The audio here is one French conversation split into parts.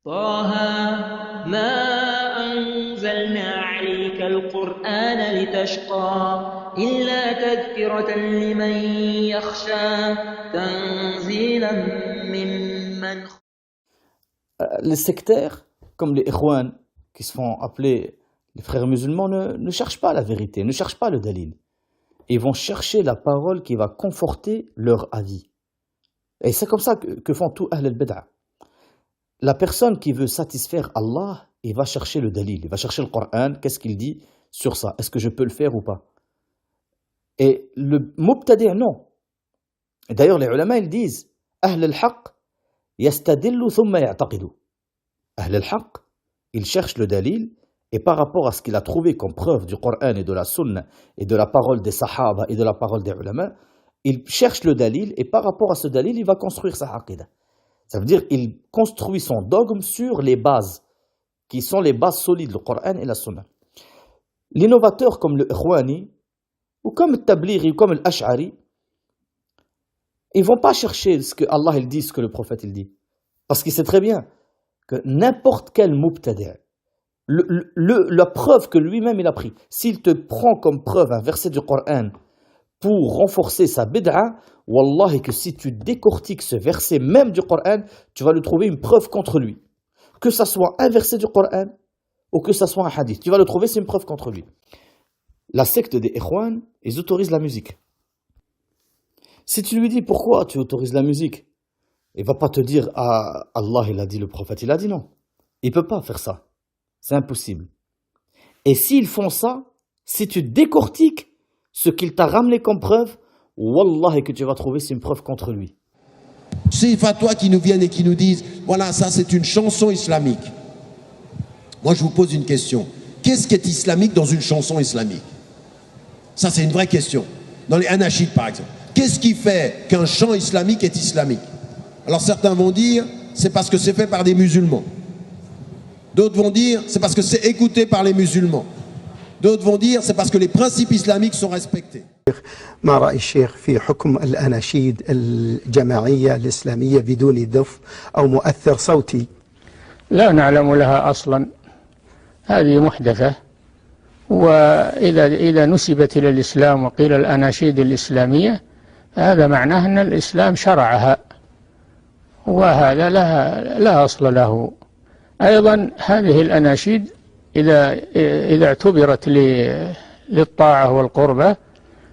طه ما أنزلنا عليك القرآن لتشقى إلا تذكرة لمن يخشى تنزيلا ممن. Les sectaires, comme les Ikhwan, qui se font appeler les frères musulmans, ne cherchent pas la vérité, ne cherchent pas le dalil. Ils vont chercher la parole qui va conforter leur avis. Et c'est comme ça que font tous Ahl al-Bid'a. La personne qui veut satisfaire Allah, il va chercher le dalil, il va chercher le Coran, qu'est-ce qu'il dit sur ça, est-ce que je peux le faire ou pas. Et le mubtadi' non. Et d'ailleurs les ulama ils disent Ahl al-Haqq yastadillu thumma ya'taqidu. Ahl al-Haqq, il cherche le dalil et par rapport à ce qu'il a trouvé comme preuve du Coran et de la Sunna et de la parole des Sahaba et de la parole des ulama, il cherche le dalil et par rapport à ce dalil, il va construire sa aqidah. Ça veut dire qu'il construit son dogme sur les bases, qui sont les bases solides, le Coran et la Sunna. L'innovateur comme le Ikhwani, ou comme le Tablighi, ou comme l'Ash'ari, ils ne vont pas chercher ce que Allah il dit, ce que le prophète il dit. Parce qu'il sait très bien que n'importe quel mubtadi', la preuve que lui-même il a pris, s'il te prend comme preuve un verset du Coran pour renforcer sa bid'a, wallahi que si tu décortiques ce verset même du Coran, tu vas lui trouver une preuve contre lui. Que ça soit un verset du Coran ou que ça soit un hadith, tu vas le trouver, c'est une preuve contre lui. La secte des Ikhwan, ils autorisent la musique. Si tu lui dis pourquoi tu autorises la musique, il ne va pas te dire ah, Allah il a dit, le prophète il a dit, non. Il ne peut pas faire ça. C'est impossible. Et s'ils font ça, si tu décortiques ce qu'il t'a ramené comme preuve, wallah que tu vas trouver c'est une preuve contre lui. Ces fatwas qui nous viennent et qui nous disent voilà, ça c'est une chanson islamique. Moi je vous pose une question. Qu'est-ce qui est islamique dans une chanson islamique? Ça c'est une vraie question. Dans les anachid par exemple. Qu'est-ce qui fait qu'un chant islamique est islamique? Alors certains vont dire c'est parce que c'est fait par des musulmans. D'autres vont dire c'est parce que c'est écouté par les musulmans. D'autres vont dire c'est parce que les principes islamiques sont respectés. ما رأي الشيخ في حكم الأناشيد الجماعية الإسلامية بدون دف أو مؤثر صوتي؟ لا نعلم لها أصلا، هذه محدثة، وإذا نسبت إلى الإسلام وقيل الأناشيد الإسلامية هذا معناه أن الإسلام شرعها، وهذا لا أصل له. أيضا هذه الأناشيد إذا اعتبرت للطاعة والقربة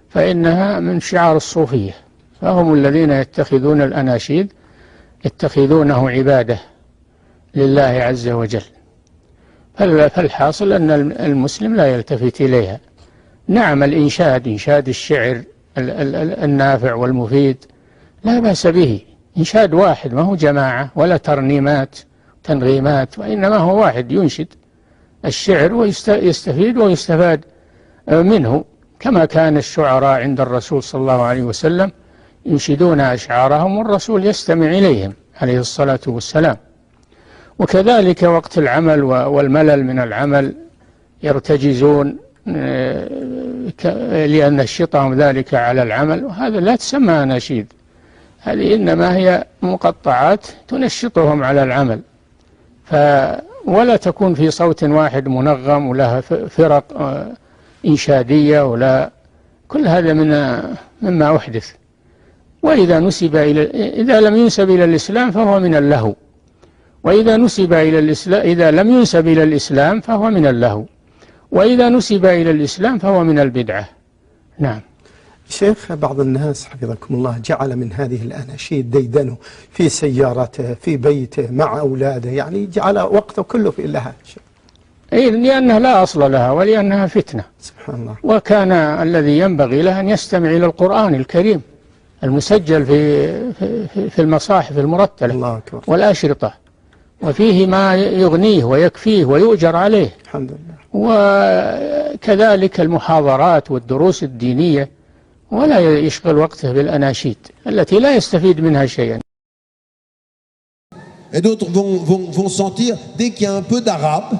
فإنها من شعار الصوفية، فهم الذين يتخذون الأناشيد يتخذونه عبادة لله عز وجل. فالحاصل أن المسلم لا يلتفت إليها. نعم إنشاد الشعر النافع والمفيد لا بأس به، إنشاد واحد ما هو جماعة ولا تنغيمات، وإنما هو واحد ينشد الشعر ويستفيد ويستفاد منه، كما كان الشعراء عند الرسول صلى الله عليه وسلم ينشدون أشعارهم والرسول يستمع إليهم عليه الصلاة والسلام. وكذلك وقت العمل والملل من العمل يرتجزون لينشطهم ذلك على العمل، وهذا لا تسمى أناشيد، هذه إنما هي مقطعات تنشطهم على العمل، ولا تكون في صوت واحد منغم ولا فرق إنشادية ولا كل هذا مما أحدث. وإذا إذا لم ينسب إلى الإسلام فهو من اللهو، وإذا نسب إلى الإسلام إذا لم ينسب إلى الإسلام فهو من اللهو، وإذا نسب إلى الإسلام فهو من البدعة. نعم. شيخ، بعض الناس حفظكم الله جعل من هذه الأناشيد ديدنه في سيارته في بيته مع أولاده، يعني جعل وقته كله في لها. لأنها لا أصل لها ولأنها فتنة. سبحان الله. وكان الذي ينبغي له أن يستمع إلى القرآن الكريم المسجل في المصاحف المرتلة والأشرطة، وفيه ما يغنيه ويكفيه ويؤجر عليه. الحمد لله. وكذلك المحاضرات والدروس الدينية، ولا يشغل وقته بالأناشيد التي لا يستفيد منها شيئا. Et d'autres vont sentir, dès qu'il y a un peu d'arabe,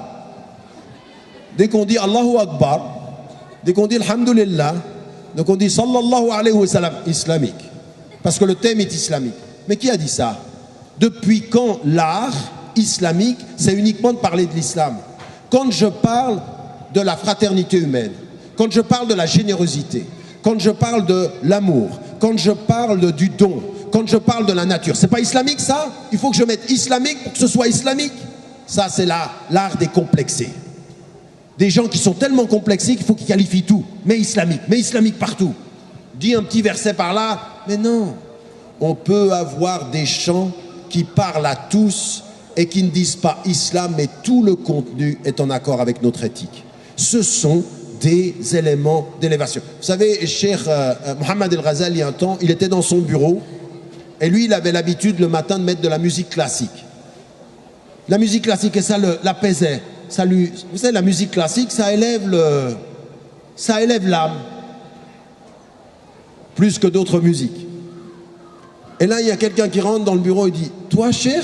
dès qu'on dit Allahu Akbar, dès qu'on dit Alhamdulillah, donc on dit Sallallahu alayhi wa sallam, islamique. Parce que le thème est islamique. Mais qui a dit ça? Depuis quand l'art islamique, c'est uniquement de parler de l'islam. Quand je parle de la fraternité humaine, quand je parle de la générosité, quand je parle de l'amour, quand je parle du don, quand je parle de la nature, c'est pas islamique ça? Il faut que je mette islamique pour que ce soit islamique. Ça, c'est l'art des complexés. Des gens qui sont tellement complexés qu'il faut qu'ils qualifient tout. Mais islamique partout. Dis un petit verset par là, mais non. On peut avoir des chants qui parlent à tous et qui ne disent pas islam, mais tout le contenu est en accord avec notre éthique. Ce sont des éléments d'élévation. Vous savez, Cheikh Mohammed El Ghazali, un temps, il était dans son bureau et lui, il avait l'habitude le matin de mettre de la musique classique. La musique classique, et ça l'apaisait. Vous savez, la musique classique, ça élève l'âme plus que d'autres musiques. Et là, il y a quelqu'un qui rentre dans le bureau et dit, toi, Cheikh,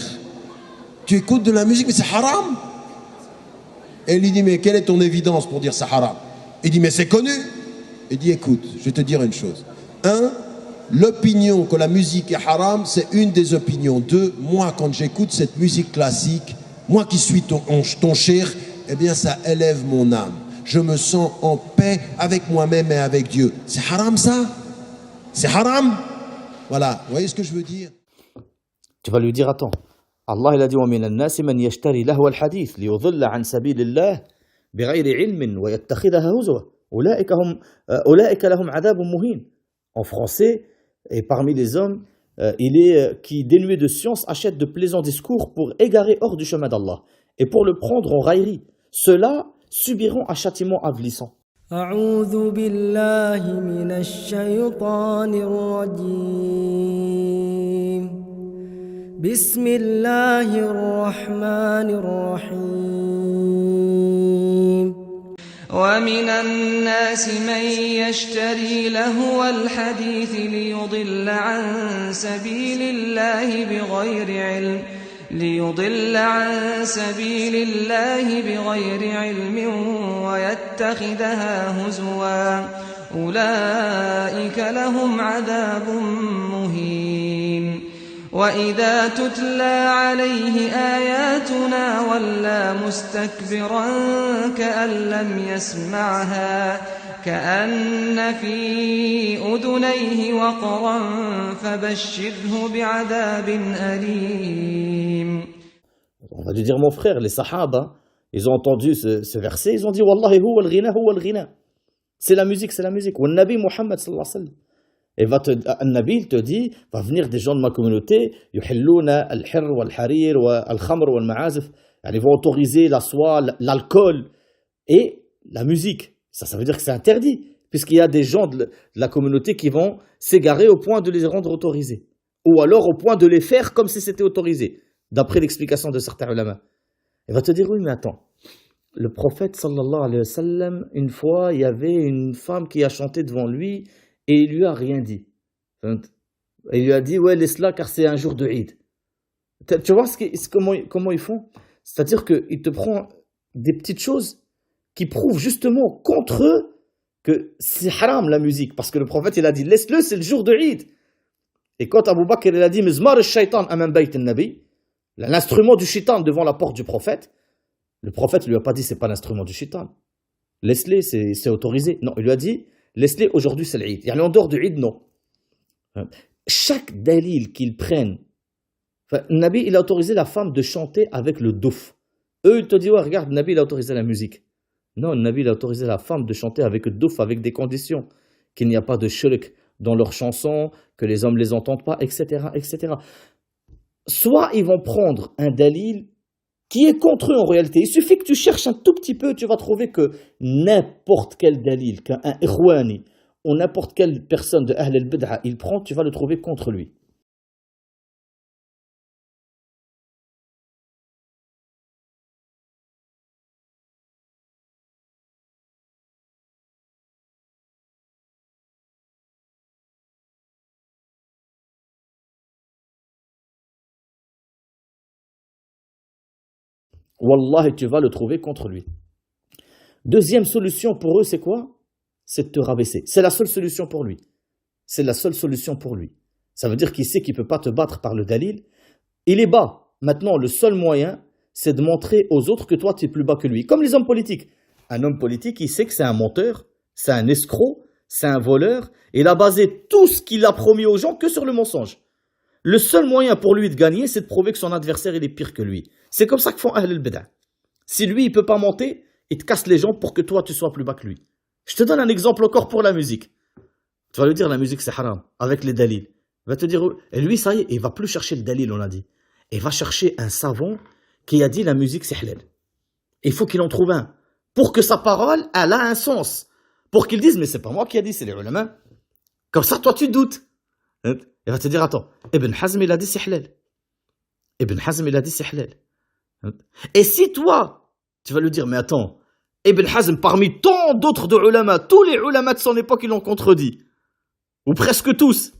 tu écoutes de la musique, mais c'est haram. Et il lui dit, mais quelle est ton évidence pour dire c'est haram? Il dit, mais c'est connu. Il dit, écoute, je vais te dire une chose. Un, l'opinion que la musique est haram, c'est une des opinions. Deux, moi, quand j'écoute cette musique classique, moi qui suis ton cheikh, eh bien, ça élève mon âme. Je me sens en paix avec moi-même et avec Dieu. C'est haram, ça? C'est haram? Voilà, vous voyez ce que je veux dire? Tu vas lui dire, attends, Allah il a dit وَمِنَ النَّاسِ مَنْ يَشْتَرِي لَهْوَ الْحَدِيثِ لِيُضِلَّ عَنْ سَبِيلِ اللَّهِ بِغَيْرِ عِلْمٍ وَيَتَّخِذَهَا هُزُوًا أُولَئِكَ لَهُمْ عَذَابٌ مُهِينٌ. En français, et parmi les hommes, il est qui, dénué de science, achète de plaisants discours pour égarer hors du chemin d'Allah et pour le prendre en raillerie. Ceux-là subiront un châtiment avilissant. أعوذ بالله من الشيطان الرجيم بسم الله الرحمن الرحيم ومن الناس من يشتري لهو الحديث ليضل عن سبيل الله بغير علم ويتخذها هزوا أولئك لهم عذاب مهين وإذا تتلى عليه آياتنا ولى مستكبرا كأن لم يسمعها كأن في أذنيه وقرا فبشره بعذاب أليم. On va lui dire, mon frère, les sahaba, ils ont entendu ce verset, ils ont dit, Wallahi huwa al-ghina. C'est la musique, c'est la musique. Wa Nabi Muhammad sallallahu alayhi wa sallam. Et un Nabi, il te dit, va venir des gens de ma communauté, yuhilluna al-hirr wal-harir wal-khamr wal-ma'azif. Ils vont autoriser la soie, l'alcool et la musique. Ça veut dire que c'est interdit, puisqu'il y a des gens de la communauté qui vont s'égarer au point de les rendre autorisés. Ou alors au point de les faire comme si c'était autorisé, d'après l'explication de certains ulama. Il va te dire, oui, mais attends. Le prophète, sallallahu alayhi wa sallam, une fois, il y avait une femme qui a chanté devant lui et il lui a rien dit. Il lui a dit, ouais, laisse-la car c'est un jour de Eid. Tu vois comment ils font? C'est-à-dire qu'il te prend des petites choses qui prouvent justement contre eux que c'est haram la musique. Parce que le prophète, il a dit, laisse-le, c'est le jour de Eid. Et quand Abu Bakr, il a dit, Mizmar al-shaytan amam bayt al-nabi, l'instrument du shaitan devant la porte du prophète, le prophète lui a pas dit, c'est pas l'instrument du shaitan. Laisse-les, c'est autorisé. Non, il lui a dit, laisse-les, aujourd'hui c'est l'Eid. Et en dehors du Eid, non. Chaque dalil qu'ils prennent, Nabi, il a autorisé la femme de chanter avec le douf. Eux, ils te disent, ouais, regarde, Nabi, il a autorisé la musique. Non, Nabi, il a autorisé la femme de chanter avec le douf, avec des conditions. Qu'il n'y a pas de shirk dans leurs chansons, que les hommes ne les entendent pas, etc., etc. Soit ils vont prendre un dalil qui est contre eux en réalité. Il suffit que tu cherches un tout petit peu, tu vas trouver que n'importe quel dalil, qu'un ikhwani, ou n'importe quelle personne de Ahl al-Bid'a, il prend, tu vas le trouver contre lui. Wallah, tu vas le trouver contre lui. Deuxième solution pour eux, c'est quoi? C'est de te rabaisser. C'est la seule solution pour lui. C'est la seule solution pour lui. Ça veut dire qu'il sait qu'il ne peut pas te battre par le dalil. Il est bas. maintenant, le seul moyen, c'est de montrer aux autres que toi, tu es plus bas que lui. Comme les hommes politiques. Un homme politique, il sait que c'est un menteur, c'est un escroc, c'est un voleur. Il a basé tout ce qu'il a promis aux gens que sur le mensonge. Le seul moyen pour lui de gagner, c'est de prouver que son adversaire, il est pire que lui. C'est comme ça que font Ahl al-Bid'ah. Si lui, il peut pas monter, il te casse les jambes pour que toi, tu sois plus bas que lui. Je te donne un exemple encore pour la musique. Tu vas lui dire, la musique, c'est haram, avec les dalils. Il va te dire, et lui, ça y est, il va plus chercher le dalil, on a dit. Il va chercher un savant qui a dit, la musique, c'est halal. Il faut qu'il en trouve un. Pour que sa parole, elle a un sens. Pour qu'il dise, mais c'est pas moi qui a dit, c'est les ulama. Comme ça, toi, tu doutes. Il va te dire, attends, Ibn Hazm, il a dit, c'est halal. Ibn Hazm, il a dit, c'est halal. Et si toi, tu vas lui dire, mais attends, Ibn Hazm, parmi tant d'autres de ulama, tous les ulama de son époque, ils l'ont contredit. Ou presque tous.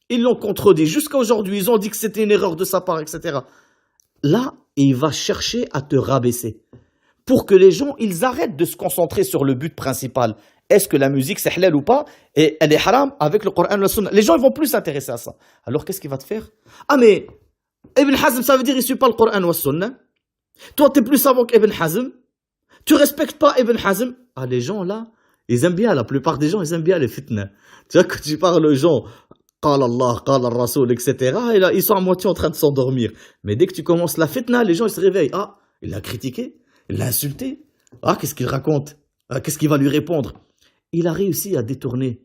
Ils l'ont contredit. Jusqu'à aujourd'hui, ils ont dit que c'était une erreur de sa part, etc. Là, il va chercher à te rabaisser. Pour que les gens, ils arrêtent de se concentrer sur le but principal. Est-ce que la musique, c'est halal ou pas? Et elle est haram avec le Coran et la Sunna. Les gens, ils vont plus s'intéresser à ça. Alors, qu'est-ce qu'il va te faire? Ah, mais Ibn Hazm, ça veut dire qu'il ne suit pas le Coran et la Sunna. Toi, tu es plus savant qu'Ibn Hazm. Tu respectes pas Ibn Hazm. Ah, les gens, là, ils aiment bien, la plupart des gens, ils aiment bien les fitna. Tu vois, quand tu parles aux gens, Qala Allah, Qala Rasoul, etc., et là, ils sont à moitié en train de s'endormir. Mais dès que tu commences la fitna, les gens, ils se réveillent. Ah, il l'a critiqué, il l'a insulté. Ah, qu'est-ce qu'il raconte? Ah, qu'est-ce qu'il va lui répondre? Il a réussi à détourner.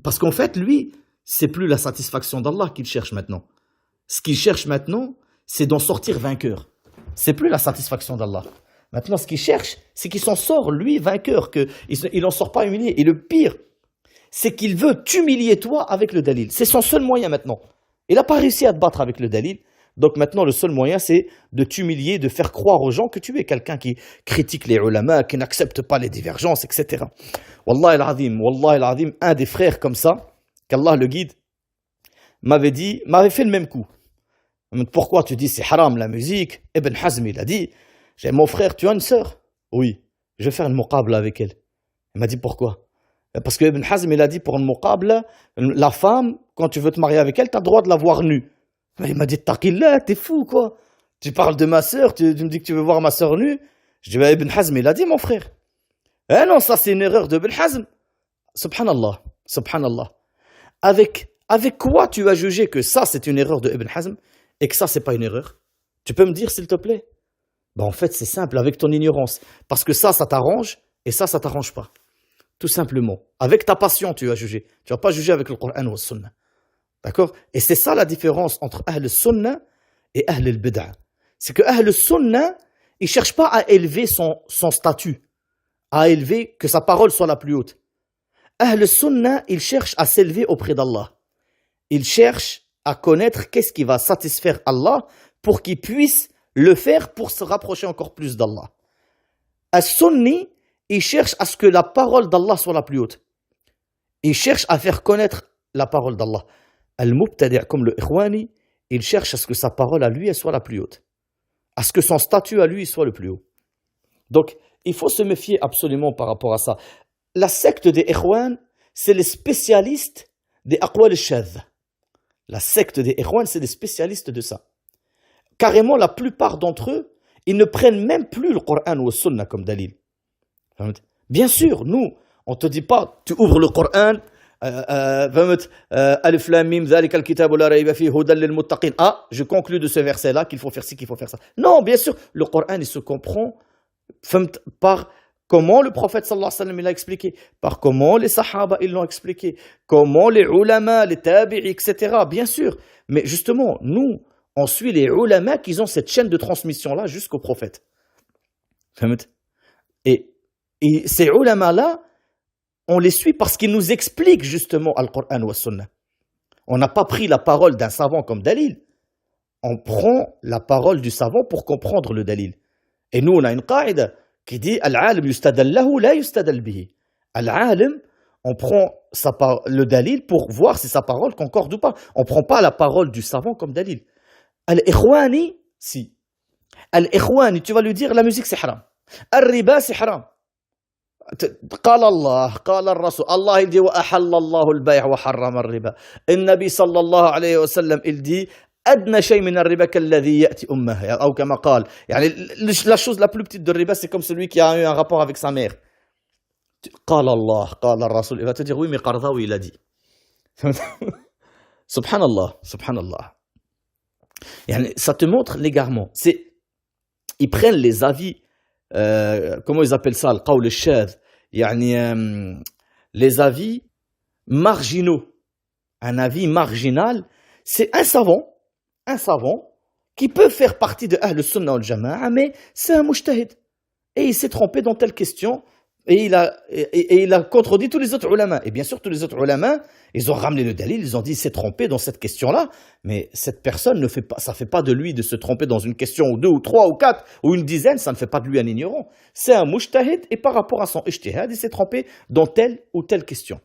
Parce qu'en fait, lui, c'est plus la satisfaction d'Allah qu'il cherche maintenant. Ce qu'il cherche maintenant, c'est d'en sortir vainqueur. C'est plus la satisfaction d'Allah. Maintenant, ce qu'il cherche, c'est qu'il s'en sort, lui, vainqueur, qu'il n'en sort pas humilié. Et le pire, c'est qu'il veut t'humilier toi avec le dalil. C'est son seul moyen maintenant. Il n'a pas réussi à te battre avec le dalil. Donc maintenant, le seul moyen, c'est de t'humilier, de faire croire aux gens que tu es quelqu'un qui critique les ulama, qui n'accepte pas les divergences, etc. Wallah al-azim, un des frères comme ça, qu'Allah le guide, m'avait fait le même coup. Pourquoi tu dis c'est haram la musique? Ibn Hazm, il a dit, j'ai mon frère, tu as une sœur? Oui, je vais faire une muqabla avec elle. Il m'a dit pourquoi? Parce que Ibn Hazm, il a dit pour une muqabla, la femme, quand tu veux te marier avec elle, tu as le droit de la voir nue. Mais il m'a dit, taqillah, t'es fou quoi? Tu parles de ma sœur, tu me dis que tu veux voir ma sœur nue? Je dis, Ibn Hazm, il a dit mon frère. Eh non, ça c'est une erreur de Ibn Hazm. Subhanallah, subhanallah. Avec quoi tu as jugé que ça c'est une erreur de Ibn Hazm et que ça c'est pas une erreur? Tu peux me dire s'il te plaît? Ben, en fait c'est simple, avec ton ignorance. Parce que ça t'arrange et ça t'arrange pas. Tout simplement. Avec ta passion tu as jugé. Tu vas pas juger avec le Coran ou le Sunna. D'accord? Et c'est ça la différence entre Ahl Sunna et Ahl al-Bid'ah. C'est que Ahl Sunna, il ne cherche pas à élever son statut, à élever que sa parole soit la plus haute. Ahl Sunna, il cherche à s'élever auprès d'Allah. Il cherche à connaître qu'est-ce qui va satisfaire Allah pour qu'il puisse le faire pour se rapprocher encore plus d'Allah. As-Sunni, il cherche à ce que la parole d'Allah soit la plus haute. Il cherche à faire connaître la parole d'Allah. Al-Mubtadi' comme le Ikhwani, il cherche à ce que sa parole à lui elle soit la plus haute. À ce que son statut à lui soit le plus haut. Donc, il faut se méfier absolument par rapport à ça. La secte des Ikhwan, c'est les spécialistes des aqwal al-shadh. La secte des Ikhwan, c'est les spécialistes de ça. Carrément, la plupart d'entre eux, ils ne prennent même plus le Coran ou le Sunna comme dalil. Bien sûr, nous, on ne te dit pas, tu ouvres le Coran, Alif Lam Mim, Zalika al-Kitabu la rayba fihi hudan lil muttaqin. Ah, je conclus de ce verset-là qu'il faut faire ci, qu'il faut faire ça. Non, bien sûr, le Coran, il se comprend par comment le prophète sallallahu alayhi wa sallam l'a expliqué, par comment les sahaba ils l'ont expliqué, comment les ulama, les tabi'i, etc. Bien sûr, mais justement, nous, on suit les ulama qui ont cette chaîne de transmission-là jusqu'au prophète. Et ces ulama-là, on les suit parce qu'ils nous expliquent justement Al-Qur'an ou Al-Sunnah. On n'a pas pris la parole d'un savant comme dalil. On prend la parole du savant pour comprendre le dalil. Et nous, on a une qaïda qui dit Al-alim yustadal lahu la yustadal bihi. Al-alim, on prend le dalil pour voir si sa parole concorde ou pas. On ne prend pas la parole du savant comme dalil. Al-Ikhwani, si. Al-Ikhwani, tu vas lui dire la musique c'est haram. Al-riba c'est haram. قال الله قال الرسول الله il dit وأحل الله البيع وحرم الربا النبي صلى الله عليه وسلم il dit أدنى شيء من الربا كالذي يأتي أمه أو كما قال. يعني la chose la plus petite de riba, c'est comme celui qui a eu un rapport avec sa mère. قال الله قال الرسول. Il va te dire oui mais Qardawi il a dit. Subhanallah, subhanallah. يعني ça te montre l'égarement. Ils prennent les avis, comment ils appellent ça, القول الشاذ, يعني les avis marginaux. Un avis marginal, c'est un savant qui peut faire partie de Ahl Sunnah wal Jama'a, mais c'est un mujtahid. Et il s'est trompé dans telle question, et il a contredit tous les autres ulama. Et bien sûr, tous les autres ulama, ils ont ramené le dalil, ils ont dit il s'est trompé dans cette question-là, mais cette personne ne fait pas, ça ne fait pas de lui de se tromper dans une question, ou deux, ou trois, ou quatre, ou une dizaine, ça ne fait pas de lui un ignorant. C'est un mujtahid, et par rapport à son ijtihad, il s'est trompé dans telle ou telle question.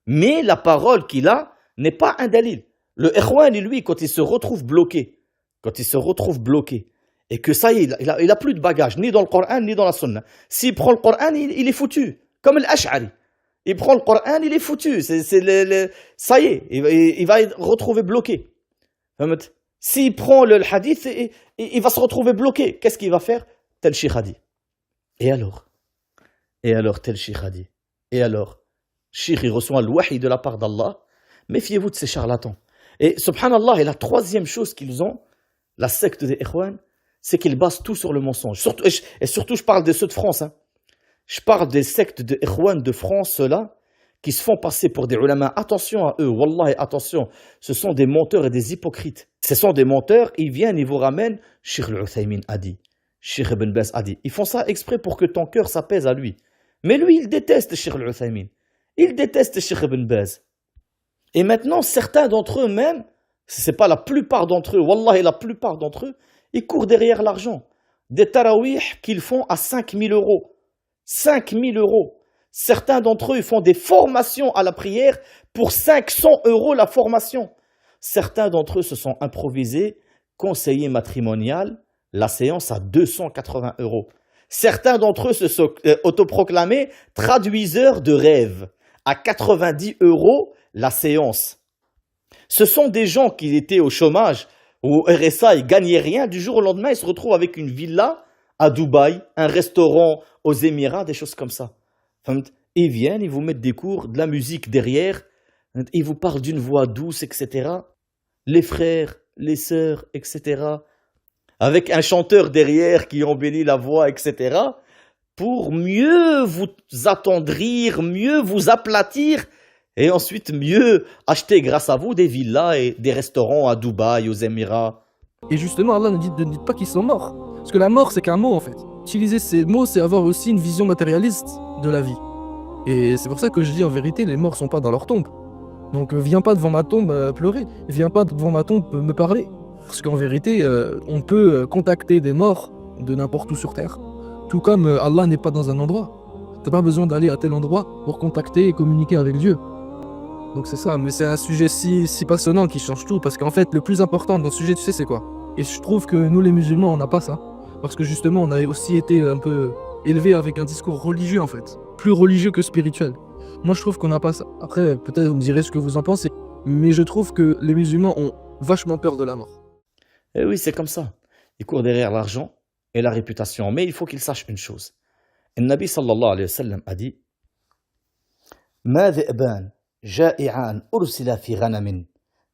Mais la parole qu'il a n'est pas un dalil. Le ikhwan, lui, quand il se retrouve bloqué, et que ça y est, il a plus de bagages, ni dans le Coran, ni dans la Sunna. S'il prend le Coran, il est foutu. Comme l'Ash'ari. Il prend le Coran, il est foutu. Ça y est, il va être retrouvé bloqué. S'il prend le hadith, il va se retrouver bloqué. Qu'est-ce qu'il va faire? Tel Cheikh a dit. Et alors, tel Cheikh a dit. Et alors, Cheikh, il reçoit le wahi de la part d'Allah. Méfiez-vous de ces charlatans. Et subhanallah, et la troisième chose qu'ils ont, la secte des Ikhwan, c'est qu'ils basent tout sur le mensonge. Surtout, je parle de ceux de France. Hein. Je parle des sectes de Ikhwan de France, ceux-là, qui se font passer pour des ulama. Attention à eux, wallah, attention. Ce sont des menteurs et des hypocrites. Ce sont des menteurs, ils viennent, ils vous ramènent. Cheikh Al-Uthaymin a dit, Cheikh Ibn Baz a dit. Ils font ça exprès pour que ton cœur s'apaise à lui. Mais lui, il déteste Cheikh Al-Uthaymin. Il déteste Cheikh Ibn Baz. Et maintenant, certains d'entre eux même, c'est pas la plupart d'entre eux, wallah, la plupart d'entre eux, ils courent derrière l'argent. Des tarawih qu'ils font à 5 000 euros. 5 000 euros. Certains d'entre eux, ils font des formations à la prière pour 500 euros la formation. Certains d'entre eux se sont improvisés conseillers matrimonial, la séance à 280 euros. Certains d'entre eux se sont autoproclamés traduiseurs de rêves à 90 euros la séance. Ce sont des gens qui étaient au chômage ou au RSA, ils gagnaient rien. Du jour au lendemain, ils se retrouvent avec une villa à Dubaï, un restaurant aux Émirats, des choses comme ça. Ils viennent, ils vous mettent des cours, de la musique derrière, ils vous parlent d'une voix douce, etc. Les frères, les sœurs, etc. Avec un chanteur derrière qui embellit la voix, etc. Pour mieux vous attendrir, mieux vous aplatir, et ensuite mieux acheter grâce à vous des villas et des restaurants à Dubaï, aux Émirats. Et justement, Allah ne dit pas qu'ils sont morts. Parce que la mort, c'est qu'un mot en fait. Utiliser ces mots, c'est avoir aussi une vision matérialiste de la vie. Et c'est pour ça que je dis en vérité, les morts sont pas dans leur tombe. Donc viens pas devant ma tombe pleurer. Viens pas devant ma tombe me parler. Parce qu'en vérité, on peut contacter des morts de n'importe où sur Terre. Tout comme Allah n'est pas dans un endroit. T'as pas besoin d'aller à tel endroit pour contacter et communiquer avec Dieu. Donc c'est ça, mais c'est un sujet si passionnant qui change tout, parce qu'en fait, le plus important dans ce sujet, tu sais, c'est quoi? Et je trouve que nous, les musulmans, on n'a pas ça. Parce que justement, on a aussi été un peu élevés avec un discours religieux, en fait. Plus religieux que spirituel. Moi, je trouve qu'on n'a pas ça. Après, peut-être vous me direz ce que vous en pensez, mais je trouve que les musulmans ont vachement peur de la mort. Et oui, c'est comme ça. Ils courent derrière l'argent et la réputation. Mais il faut qu'ils sachent une chose. Le Nabi sallallahu alayhi wa sallam a dit Ma dhi'ban جائعان أرسل في غنم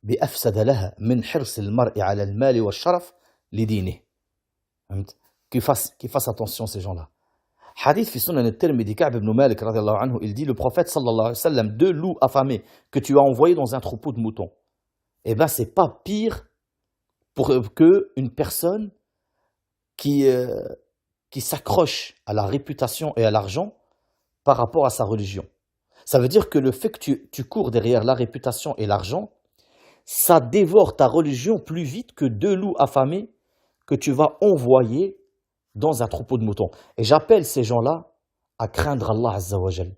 بأفسد لها من حرص المرء على المال والشرف لدينه. Qu'ils fassent attention ces gens-là. Hadith fi Sunan al-Tirmidhi, Ka'b ibn Malik radiyallahu anhu, il dit le prophète sallallahu alayhi wa sallam, 2 loups affamés que tu as envoyés dans un troupeau de moutons. Eh ben c'est pas pire que une personne qui s'accroche à la réputation et à l'argent par rapport à sa religion. Ça veut dire que le fait que tu cours derrière la réputation et l'argent, ça dévore ta religion plus vite que 2 loups affamés que tu vas envoyer dans un troupeau de moutons. Et j'appelle ces gens-là à craindre Allah Azza wa Jal.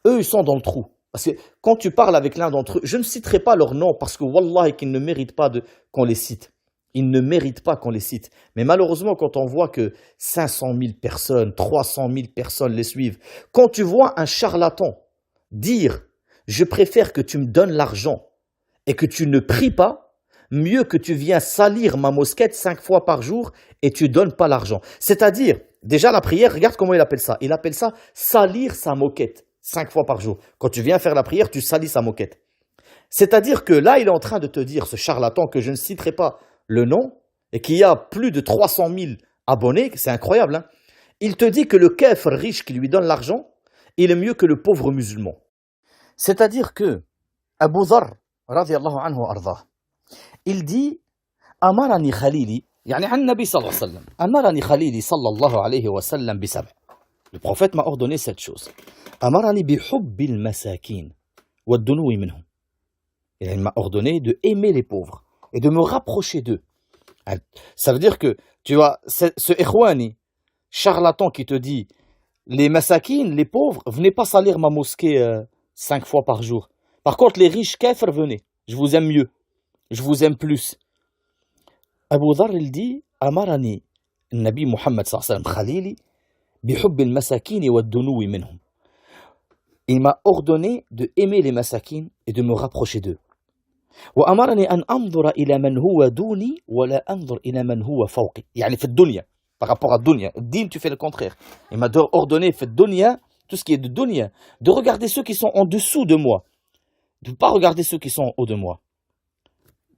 Eux, ils sont dans le trou. Parce que quand tu parles avec l'un d'entre eux, je ne citerai pas leur nom parce que Wallah, qu'ils ne méritent pas qu'on les cite. Ils ne méritent pas qu'on les cite. Mais malheureusement, quand on voit que 500 000 personnes, 300 000 personnes les suivent, quand tu vois un charlatan dire « je préfère que tu me donnes l'argent et que tu ne pries pas, mieux que tu viens salir ma mosquée 5 fois par jour et tu donnes pas l'argent. C'est-à-dire, déjà la prière, regarde comment il appelle ça. Il appelle ça salir sa moquette 5 fois par jour. Quand tu viens faire la prière, tu salis sa moquette. C'est-à-dire que là, il est en train de te dire, ce charlatan que je ne citerai pas le nom, et qui a plus de 300 000 abonnés, c'est incroyable, hein. Il te dit que le kafir riche qui lui donne l'argent, il est mieux que le pauvre musulman. C'est-à-dire que Abu Dharr, radiyallahu anhu ardah, il dit Amarani Khalili, yani an Nabi sallallahu alayhi wa sallam, Amarani Khalili sallallahu alayhi wa sallam bi sab'. Le prophète m'a ordonné cette chose. Amarani bi hubbil masakin wa ad-dunuwi minhum. Il m'a ordonné de aimer les pauvres et de me rapprocher d'eux. Ça veut dire que, tu vois, ce ikhwani, charlatan qui te dit les masakines, les pauvres, venez pas salir ma mosquée 5 fois par jour. Par contre, les riches kafirs, venez. Je vous aime mieux. Je vous aime plus. Abu Dharr, il dit Amarani, Nabi Muhammad sallallahu alayhi wa sallam, Khalili, bihubb al-masakin wa ad-dunuwi minhum. Il m'a ordonné de aimer les masakines et de me rapprocher d'eux. وأمرني أن أنظر إلى من هو دوني ولا أنظر إلى من هو فوقي. يعني في الدنيا, par rapport à dunya. Din, tu fais le contraire. Il m'a ordonné, fait dunya, tout ce qui est de dunya, de regarder ceux qui sont en dessous de moi. De ne pas regarder ceux qui sont en haut de moi.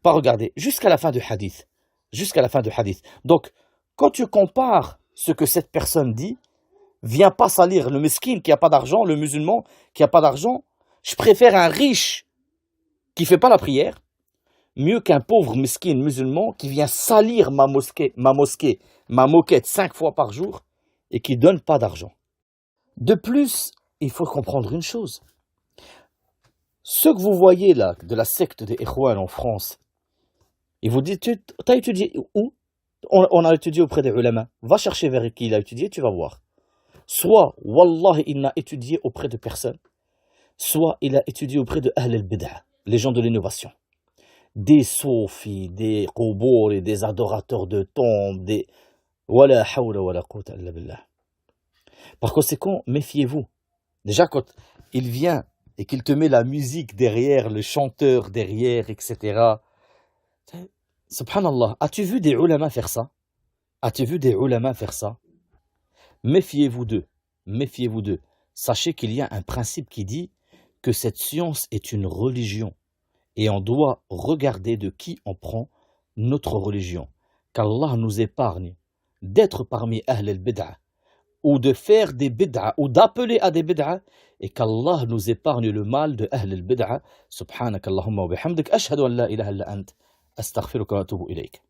Pas regarder. Jusqu'à la fin du hadith. Jusqu'à la fin du hadith. Donc, quand tu compares ce que cette personne dit, viens pas salir le mesquin qui n'a pas d'argent, le musulman qui n'a pas d'argent. Je préfère un riche qui ne fait pas la prière, mieux qu'un pauvre mesquin musulman qui vient salir ma moquette 5 fois par jour et qui ne donne pas d'argent. De plus, il faut comprendre une chose. Ce que vous voyez là, de la secte des Ikhwan en France, ils vous disent, tu as étudié où? On a étudié auprès des ulama. Va chercher vers qui il a étudié, tu vas voir. Soit, wallah, il n'a étudié auprès de personne, soit il a étudié auprès de Ahl al-Bid'ah, les gens de l'innovation. Des soufis, des qoubour et des adorateurs de tombes, des... Wala hawla wala quwwata illa billah. Par conséquent, méfiez-vous. Déjà, quand il vient et qu'il te met la musique derrière, le chanteur derrière, etc. Subhanallah, as-tu vu des ulama faire ça? As-tu vu des ulama faire ça? Méfiez-vous d'eux. Méfiez-vous d'eux. Sachez qu'il y a un principe qui dit que cette science est une religion. Et on doit regarder de qui on prend notre religion. Qu'Allah nous épargne d'être parmi Ahl al-Bid'ah, ou de faire des bid'ah, ou d'appeler à des bid'ah, et qu'Allah nous épargne le mal de Ahl al-Bid'ah. Subhanakallahumma wa bihamdik, ashhadu an la ilaha illa ant, astaghfiruka wa atubu ilayk.